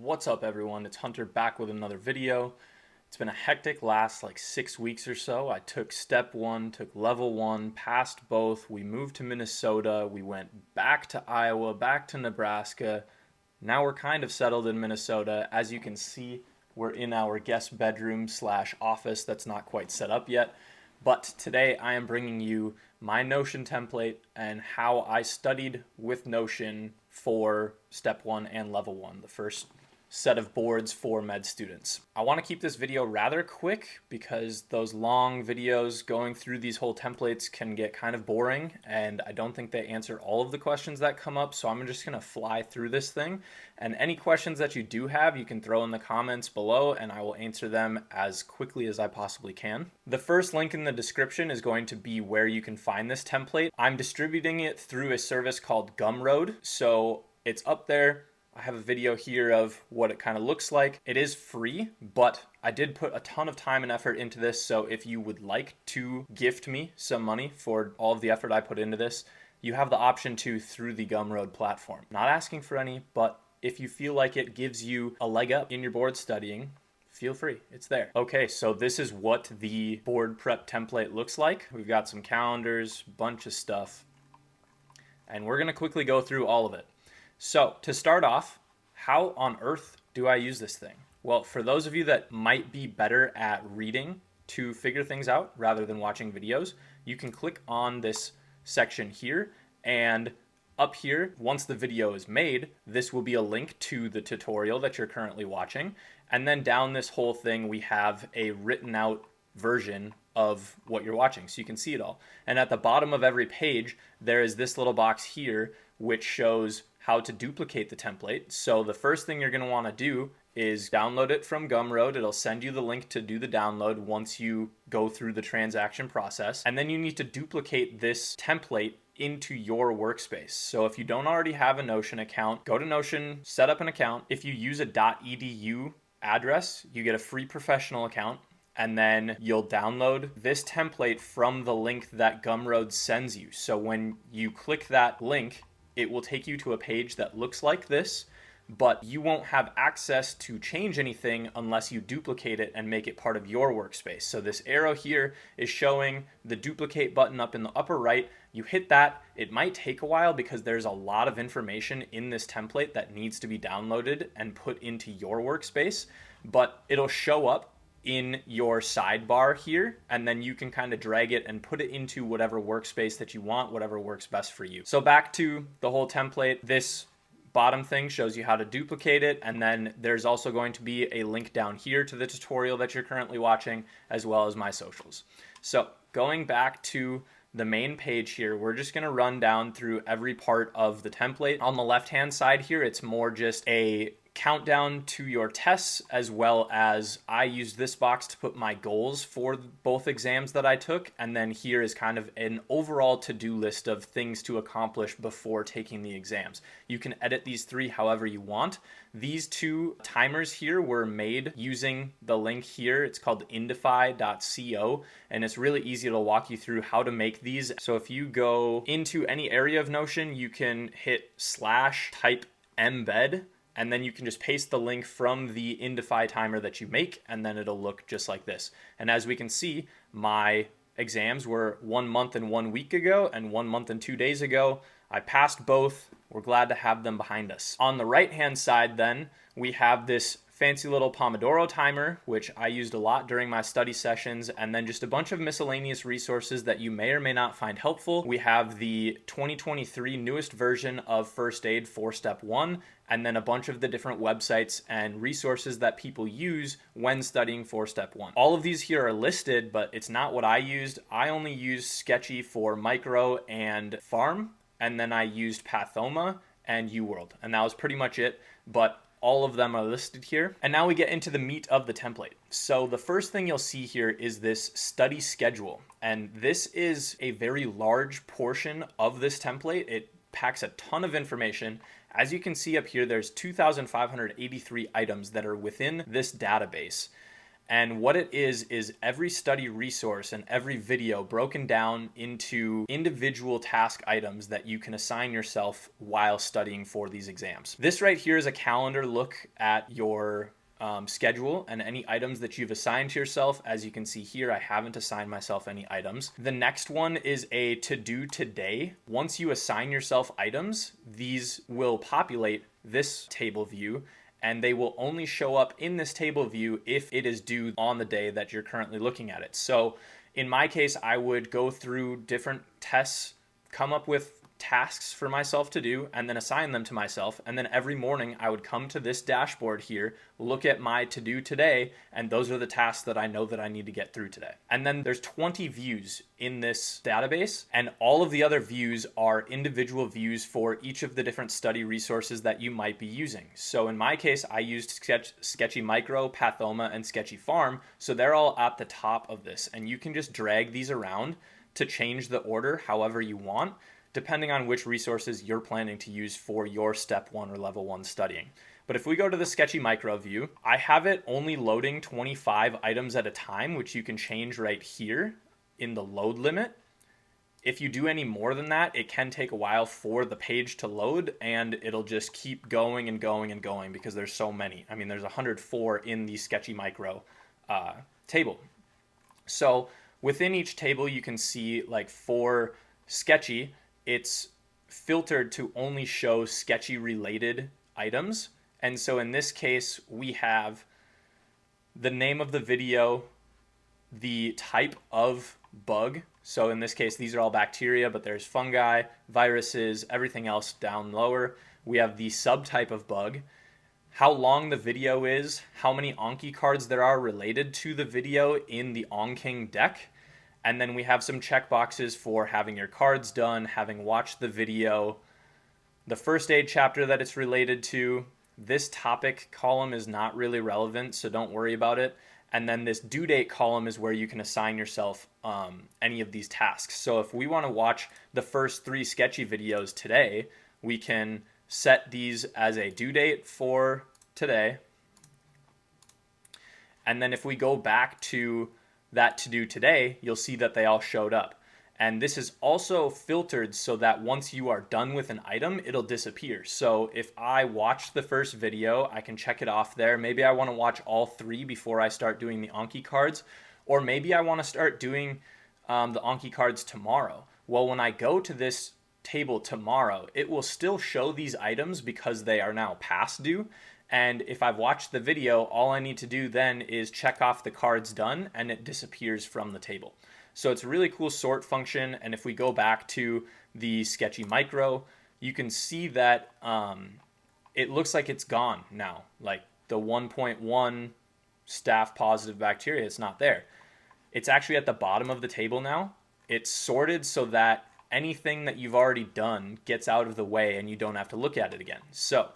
What's up everyone, it's Hunter back with another video. It's been a hectic last 6 weeks or so. I took Step 1, took Level 1, passed both, we moved to Minnesota, we went back to Iowa, back to Nebraska. Now we're kind of settled in Minnesota. As you can see, we're in our guest bedroom / office that's not quite set up yet. But today I am bringing you my Notion template and how I studied with Notion for Step 1 and Level 1, the first set of boards for med students. I want to keep this video rather quick because those long videos going through these whole templates can get kind of boring, and I don't think they answer all of the questions that come up, so I'm just going to fly through this thing. And any questions that you do have, you can throw in the comments below and I will answer them as quickly as I possibly can. The first link in the description is going to be where you can find this template. I'm distributing it through a service called Gumroad, so it's up there. I have a video here of what it kind of looks like. It is free, but I did put a ton of time and effort into this, so if you would like to gift me some money for all of the effort I put into this, you have the option to through the Gumroad platform. Not asking for any, but if you feel like it gives you a leg up in your board studying, feel free, it's there. Okay, so this is what the board prep template looks like. We've got some calendars, bunch of stuff, and we're gonna quickly go through all of it. So to start off, how on earth do I use this thing? Well, for those of you that might be better at reading to figure things out rather than watching videos, you can click on this section here, and up here, once the video is made, this will be a link to the tutorial that you're currently watching. And then down this whole thing, we have a written out version of what you're watching, so you can see it all. And at the bottom of every page, there is this little box here, which shows how to duplicate the template. So the first thing you're going to want to do is download it from Gumroad. It'll send you the link to do the download once you go through the transaction process. And then you need to duplicate this template into your workspace. So if you don't already have a Notion account, go to Notion, set up an account. If you use a .edu address, you get a free professional account, and then you'll download this template from the link that Gumroad sends you. So when you click that link, it will take you to a page that looks like this, but you won't have access to change anything unless you duplicate it and make it part of your workspace. So this arrow here is showing the duplicate button up in the upper right. You hit that. It might take a while because there's a lot of information in this template that needs to be downloaded and put into your workspace, but it'll show up in your sidebar here, and then you can kind of drag it and put it into whatever workspace that you want, whatever works best for you. So back to the whole template, this bottom thing shows you how to duplicate it, and then there's also going to be a link down here to the tutorial that you're currently watching, as well as my socials. So going back to the main page here, we're just going to run down through every part of the template. On the left hand side here, it's more just a countdown to your tests, as well as I used this box to put my goals for both exams that I took, and then here is kind of an overall to-do list of things to accomplish before taking the exams. You can edit these three however you want. These two timers here were made using the link here. It's called indify.co, and it's really easy to walk you through how to make these. So if you go into any area of Notion, you can hit / type embed, and then you can just paste the link from the Indify timer that you make, and then it'll look just like this. And as we can see, my exams were 1 month and 1 week ago and 1 month and 2 days ago. I passed both. We're glad to have them behind us. On the right-hand side then, we have this fancy little Pomodoro timer, which I used a lot during my study sessions, and then just a bunch of miscellaneous resources that you may or may not find helpful. We have the 2023 newest version of First Aid for Step 1, and then a bunch of the different websites and resources that people use when studying for Step 1. All of these here are listed, but it's not what I used. I only used Sketchy for micro and farm, and then I used Pathoma and UWorld, and that was pretty much it. But all of them are listed here. And now we get into the meat of the template. So the first thing you'll see here is this study schedule. And this is a very large portion of this template. It packs a ton of information. As you can see up here, there's 2,583 items that are within this database. And what it is every study resource and every video broken down into individual task items that you can assign yourself while studying for these exams. This right here is a calendar look at your schedule and any items that you've assigned to yourself. As you can see here, I haven't assigned myself any items. The next one is a to-do today. Once you assign yourself items, these will populate this table view, and they will only show up in this table view if it is due on the day that you're currently looking at it. So in my case, I would go through different tests, come up with tasks for myself to do, and then assign them to myself. And then every morning I would come to this dashboard here, look at my to-do today, and those are the tasks that I know that I need to get through today. And then there's 20 views in this database, and all of the other views are individual views for each of the different study resources that you might be using. So in my case, I used Sketchy Micro, Pathoma, and Sketchy Farm, so they're all at the top of this, and you can just drag these around to change the order however you want, depending on which resources you're planning to use for your Step 1 or Level 1 studying. But if we go to the Sketchy Micro view, I have it only loading 25 items at a time, which you can change right here in the load limit. If you do any more than that, it can take a while for the page to load, and it'll just keep going and going and going because there's so many. I mean, there's 104 in the Sketchy Micro table. So within each table, you can see, like, for Sketchy, it's filtered to only show sketchy related items. And so in this case, we have the name of the video, the type of bug. So in this case, these are all bacteria, but there's fungi, viruses, everything else down lower. We have the subtype of bug, how long the video is, how many Anki cards there are related to the video in the OnKing deck. And then we have some checkboxes for having your cards done, having watched the video, the first aid chapter that it's related to. This topic column is not really relevant, so don't worry about it. And then this due date column is where you can assign yourself any of these tasks. So if we want to watch the first 3 sketchy videos today, we can set these as a due date for today. And then if we go back to that to do today, you'll see that they all showed up. And this is also filtered so that once you are done with an item, it'll disappear. So if I watch the first video, I can check it off there. Maybe I want to watch all 3 before I start doing the Anki cards, or maybe I want to start doing the Anki cards tomorrow. Well, when I go to this table tomorrow, it will still show these items because they are now past due. And if I've watched the video, all I need to do then is check off the cards done, and it disappears from the table. So it's a really cool sort function. And if we go back to the Sketchy Micro, you can see that it looks like it's gone now. Like the 1.1 staph positive bacteria, it's not there. It's actually at the bottom of the table now. It's sorted so that anything that you've already done gets out of the way and you don't have to look at it again. So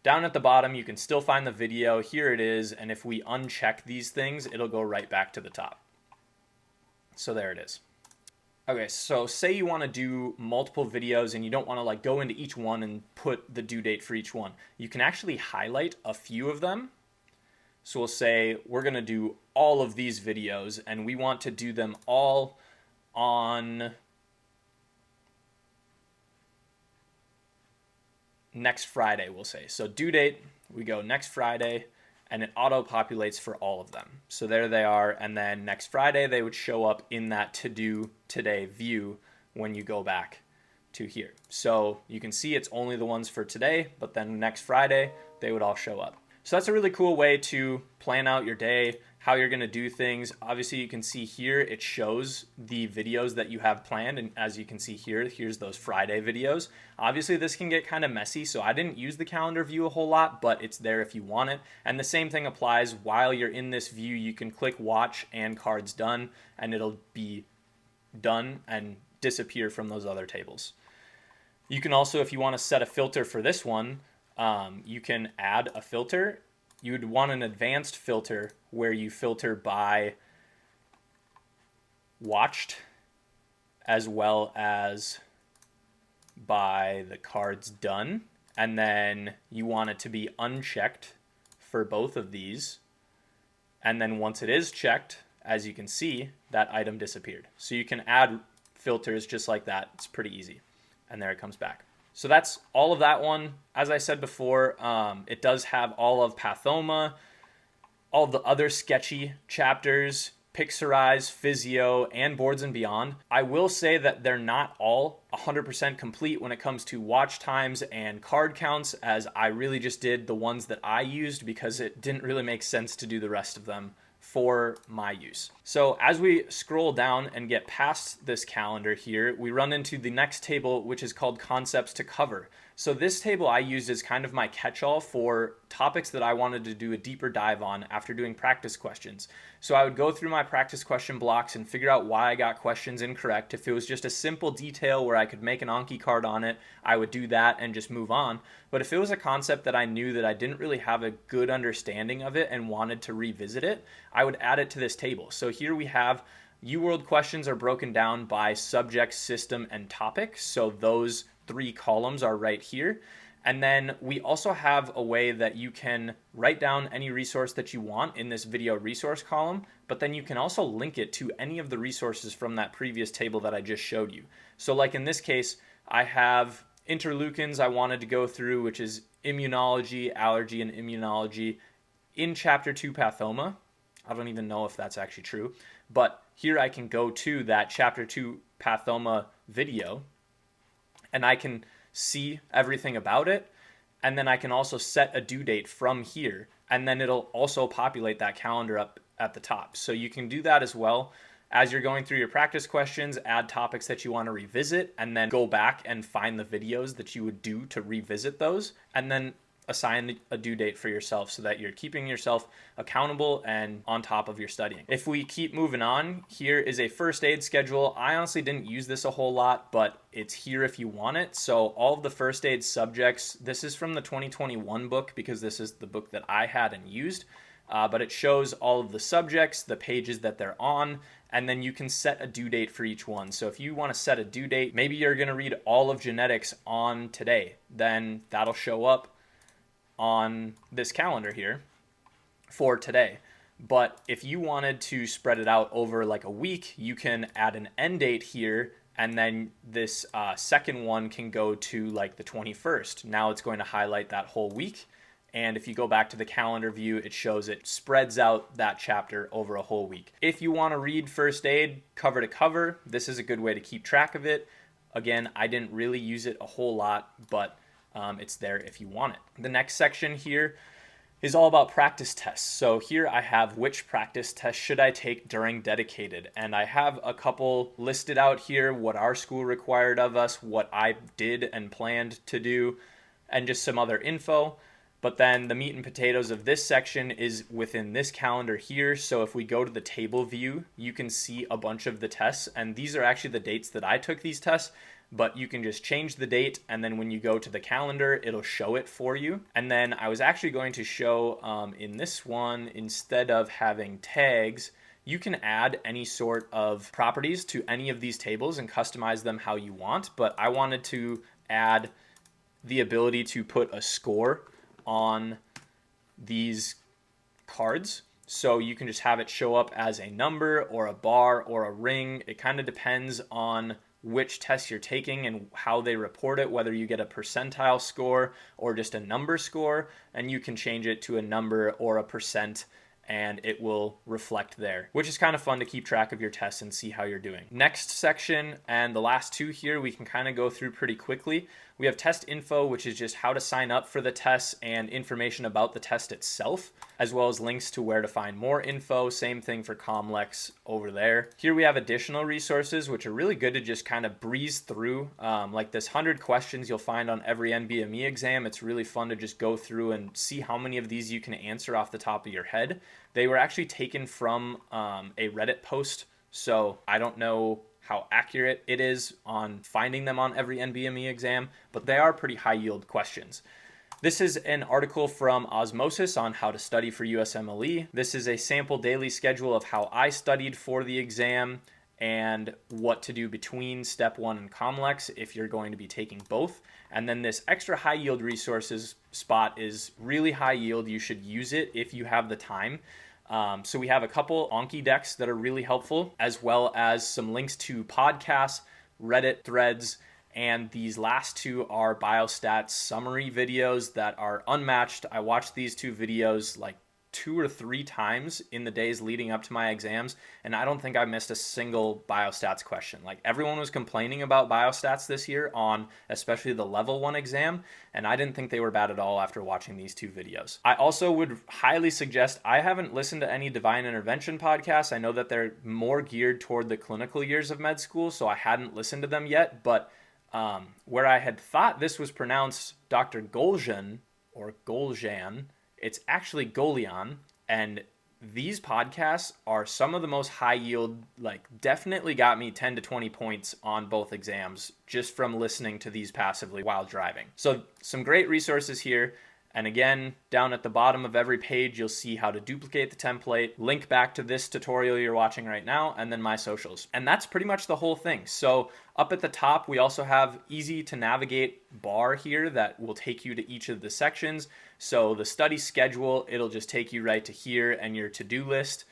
down at the bottom, you can still find the video. Here it is. And if we uncheck these things, it'll go right back to the top. So there it is. Okay, so say you want to do multiple videos and you don't want to like go into each one and put the due date for each one. You can actually highlight a few of them. So we'll say we're going to do all of these videos and we want to do them all on next Friday, we'll say. So due date, we go next Friday, and it auto-populates for all of them. So there they are, and then next Friday, they would show up in that to-do today view when you go back to here. So you can see it's only the ones for today, but then next Friday, they would all show up. So that's a really cool way to plan out your day, how you're going to do things. Obviously, you can see here, it shows the videos that you have planned. And as you can see here, here's those Friday videos. Obviously, this can get kind of messy, so I didn't use the calendar view a whole lot, but it's there if you want it. And the same thing applies while you're in this view. You can click watch and cards done, and it'll be done and disappear from those other tables. You can also, if you want to set a filter for this one, you can add a filter. You would want an advanced filter where you filter by watched as well as by the cards done. And then you want it to be unchecked for both of these. And then once it is checked, as you can see, that item disappeared. So you can add filters just like that. It's pretty easy. And there it comes back. So that's all of that one. As I said before, it does have all of Pathoma, all of the other sketchy chapters, Pixorize, Physio, and Boards and Beyond. I will say that they're not all 100% complete when it comes to watch times and card counts, as I really just did the ones that I used because it didn't really make sense to do the rest of them for my use. So as we scroll down and get past this calendar here, we run into the next table, which is called Concepts to Cover. So this table I used as kind of my catch-all for topics that I wanted to do a deeper dive on after doing practice questions. So I would go through my practice question blocks and figure out why I got questions incorrect. If it was just a simple detail where I could make an Anki card on it, I would do that and just move on. But if it was a concept that I knew that I didn't really have a good understanding of it and wanted to revisit it, I would add it to this table. So here we have UWorld questions are broken down by subject, system, and topic. So those 3 columns are right here. And then we also have a way that you can write down any resource that you want in this video resource column, but then you can also link it to any of the resources from that previous table that I just showed you. So like in this case, I have interleukins I wanted to go through, which is immunology, allergy, and immunology in chapter 2 Pathoma. I don't even know if that's actually true, but here I can go to that chapter 2 Pathoma video and I can see everything about it. And then I can also set a due date from here. And then it'll also populate that calendar up at the top. So you can do that as well. As you're going through your practice questions, add topics that you want to revisit, and then go back and find the videos that you would do to revisit those, and then assign a due date for yourself so that you're keeping yourself accountable and on top of your studying. If we keep moving on, here is a first aid schedule. I honestly didn't use this a whole lot, but it's here if you want it. So all of the first aid subjects, this is from the 2021 book because this is the book that I had and used, but it shows all of the subjects, the pages that they're on, and then you can set a due date for each one. So if you want to set a due date, maybe you're going to read all of genetics on today, then that'll show up on this calendar here for today. But if you wanted to spread it out over like a week, you can add an end date here, and then this second one can go to like the 21st. Now it's going to highlight that whole week. And if you go back to the calendar view, it shows it spreads out that chapter over a whole week. If you want to read first aid cover to cover, this is a good way to keep track of it. Again, I didn't really use it a whole lot, but it's there if you want it. The next section here is all about practice tests. So here I have which practice test should I take during dedicated. And I have a couple listed out here, what our school required of us, what I did and planned to do, and just some other info. But then the meat and potatoes of this section is within this calendar here. So if we go to the table view, you can see a bunch of the tests. And these are actually the dates that I took these tests. But you can just change the date, and then when you go to the calendar, it'll show it for you. And then I was actually going to show in this one, instead of having tags, you can add any sort of properties to any of these tables and customize them how you want. But I wanted to add the ability to put a score on these cards. So you can just have it show up as a number or a bar or a ring. It kind of depends on which tests you're taking and how they report it, whether you get a percentile score or just a number score, and you can change it to a number or a percent and it will reflect there, which is kind of fun to keep track of your tests and see how you're doing. Next section, and the last two here, we can kind of go through pretty quickly. We have test info, which is just how to sign up for the tests and information about the test itself, as well as links to where to find more info. Same thing for Comlex over there. Here we have additional resources, which are really good to just kind of breeze through. Like this 100 questions you'll find on every NBME exam. It's really fun to just go through and see how many of these you can answer off the top of your head. They were actually taken from a Reddit post, so I don't know how accurate it is on finding them on every NBME exam, but they are pretty high yield questions. This is an article from Osmosis on how to study for USMLE. This is a sample daily schedule of how I studied for the exam and what to do between Step 1 and Comlex if you're going to be taking both. And then this extra high yield resources spot is really high yield. You should use it if you have the time. So we have a couple Anki decks that are really helpful, as well as some links to podcasts, Reddit threads, and these last two are biostats summary videos that are unmatched. I watched these two videos like 2 or 3 times in the days leading up to my exams, and I don't think I missed a single biostats question. Like, everyone was complaining about biostats this year on especially the level 1 exam, and I didn't think they were bad at all after watching these two videos. I also would highly suggest, I haven't listened to any divine intervention podcasts. I know that they're more geared toward the clinical years of med school, so I hadn't listened to them yet, but where I had thought this was pronounced Dr. Goljan or Goljan, it's actually Golian, and these podcasts are some of the most high yield, like definitely got me 10 to 20 points on both exams just from listening to these passively while driving. So some great resources here. And again, down at the bottom of every page, you'll see how to duplicate the template, link back to this tutorial you're watching right now, and then my socials. And that's pretty much the whole thing. So up at the top, we also have easy to navigate bar here that will take you to each of the sections. So the study schedule, it'll just take you right to here and your to-do list.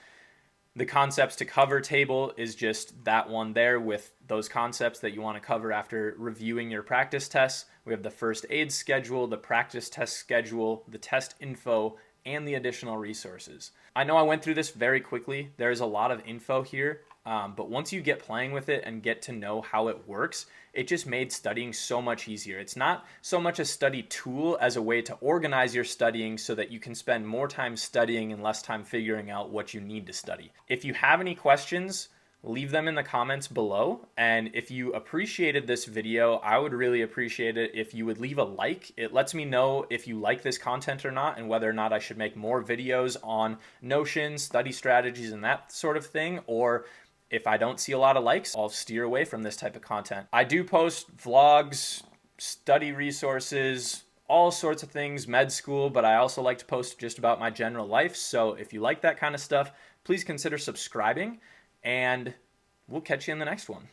The concepts to cover table is just that one there with those concepts that you want to cover after reviewing your practice tests. We have the first aid schedule, the practice test schedule, the test info, and the additional resources. I know I went through this very quickly. There's a lot of info here, but once you get playing with it and get to know how it works, it just made studying so much easier. It's not so much a study tool as a way to organize your studying so that you can spend more time studying and less time figuring out what you need to study. If you have any questions, leave them in the comments below. And if you appreciated this video, I would really appreciate it if you would leave a like. It lets me know if you like this content or not, and whether or not I should make more videos on Notion, study strategies, and that sort of thing, or if I don't see a lot of likes, I'll steer away from this type of content. I do post vlogs, study resources, all sorts of things, med school, but I also like to post just about my general life. So if you like that kind of stuff, please consider subscribing, and we'll catch you in the next one.